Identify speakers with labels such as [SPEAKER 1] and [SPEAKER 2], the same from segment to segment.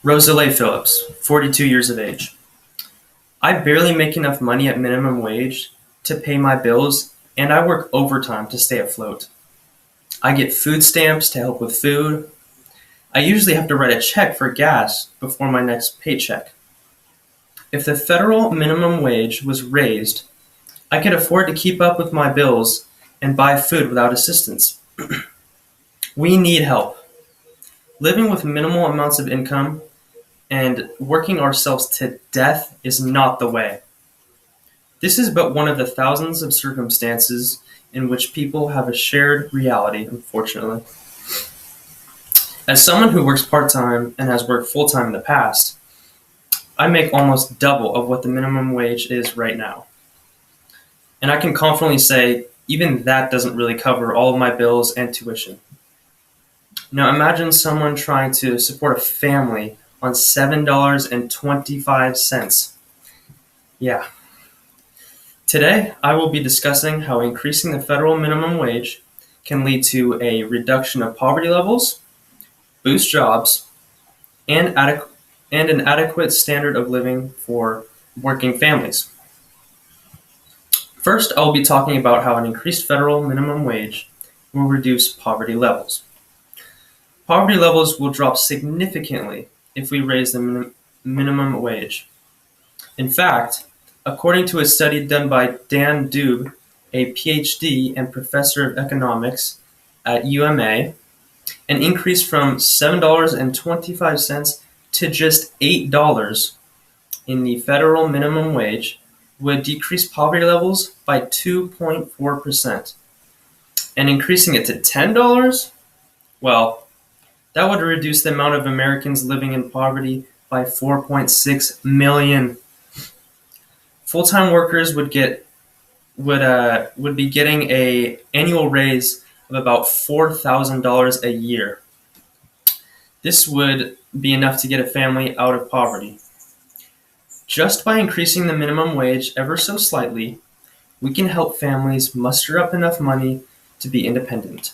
[SPEAKER 1] Rosalie Phillips, 42 years of age. I barely make enough money at minimum wage to pay my bills, and I work overtime to stay afloat. I get food stamps to help with food. I usually have to write a check for gas before my next paycheck. If the federal minimum wage was raised, I could afford to keep up with my bills and buy food without assistance. We need help. Living with minimal amounts of income and working ourselves to death is not the way. This is but one of the thousands of circumstances in which people have a shared reality, unfortunately. As someone who works part-time and has worked full-time in the past, I make almost double of what the minimum wage is right now. And I can confidently say even that doesn't really cover all of my bills and tuition. Now imagine someone trying to support a family on $7.25. Yeah. Today, I will be discussing how increasing the federal minimum wage can lead to a reduction of poverty levels, boost jobs, and an adequate standard of living for working families. First, I'll be talking about how an increased federal minimum wage will reduce poverty levels. Poverty levels will drop significantly if we raise the minimum wage. In fact, according to a study done by Dan Dube, a PhD and professor of economics at UMA, an increase from $7.25 to just $8 in the federal minimum wage would decrease poverty levels by 2.4%. And increasing it to $10, well, that would reduce the amount of Americans living in poverty by 4.6 million. Full-time workers would be getting an annual raise of about $4,000 a year. This would be enough to get a family out of poverty. Just by increasing the minimum wage ever so slightly, we can help families muster up enough money to be independent.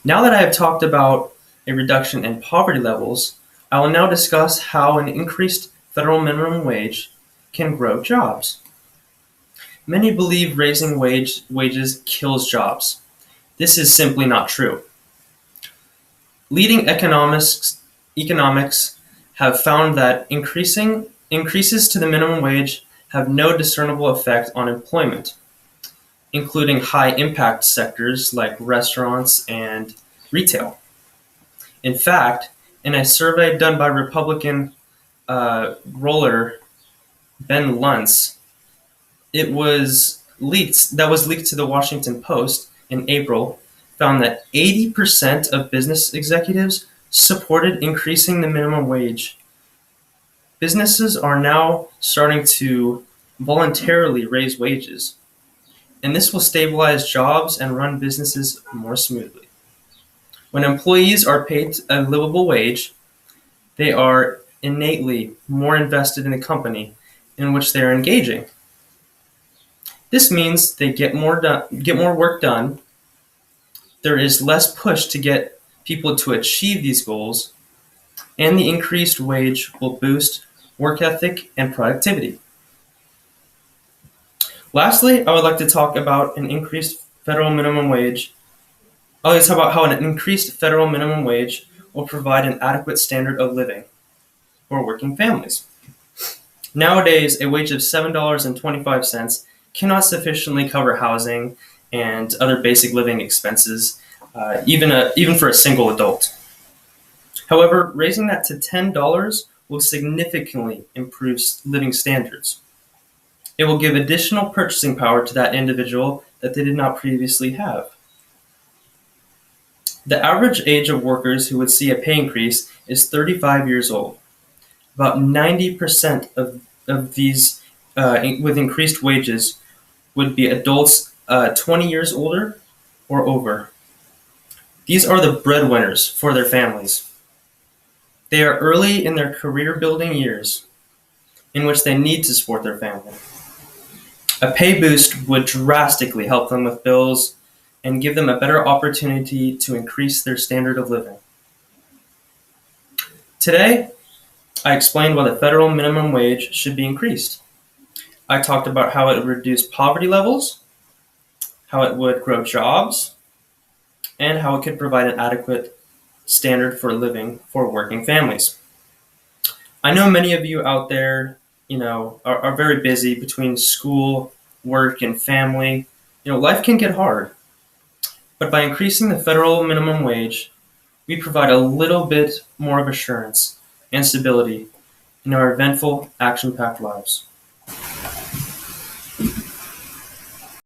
[SPEAKER 1] Now that I have talked about a reduction in poverty levels, I will now discuss how an increased federal minimum wage can grow jobs. Many believe raising wages kills jobs. This is simply not true. Leading economics have found that increases to the minimum wage have no discernible effect on employment, including high-impact sectors like restaurants and retail. In fact, in a survey done by Republican roller Ben Luntz, that was leaked to the Washington Post in April, found that 80% of business executives supported increasing the minimum wage. Businesses are now starting to voluntarily raise wages, and this will stabilize jobs and run businesses more smoothly. When employees are paid a livable wage, they are innately more invested in the company in which they are engaging. This means they get more work done. There is less push to get people to achieve these goals, and the increased wage will boost work ethic and productivity. Lastly, I would like to talk about an increased federal minimum wage. I'd like to talk about how an increased federal minimum wage will provide an adequate standard of living for working families. Nowadays, a wage of $7.25 cannot sufficiently cover housing and other basic living expenses, even for a single adult. However, raising that to $10 will significantly improve living standards. It will give additional purchasing power to that individual that they did not previously have. The average age of workers who would see a pay increase is 35 years old. About 90% of these with increased wages would be adults 20 years older or over. These are the breadwinners for their families. They are early in their career-building years in which they need to support their family. A pay boost would drastically help them with bills and give them a better opportunity to increase their standard of living. Today, I explained why the federal minimum wage should be increased. I talked about how it would reduce poverty levels, how it would grow jobs, and how it could provide an adequate standard for living for working families. I know many of you out there, are very busy between school, work, and family. Life can get hard. But by increasing the federal minimum wage, we provide a little bit more of assurance and stability in our eventful, action-packed lives.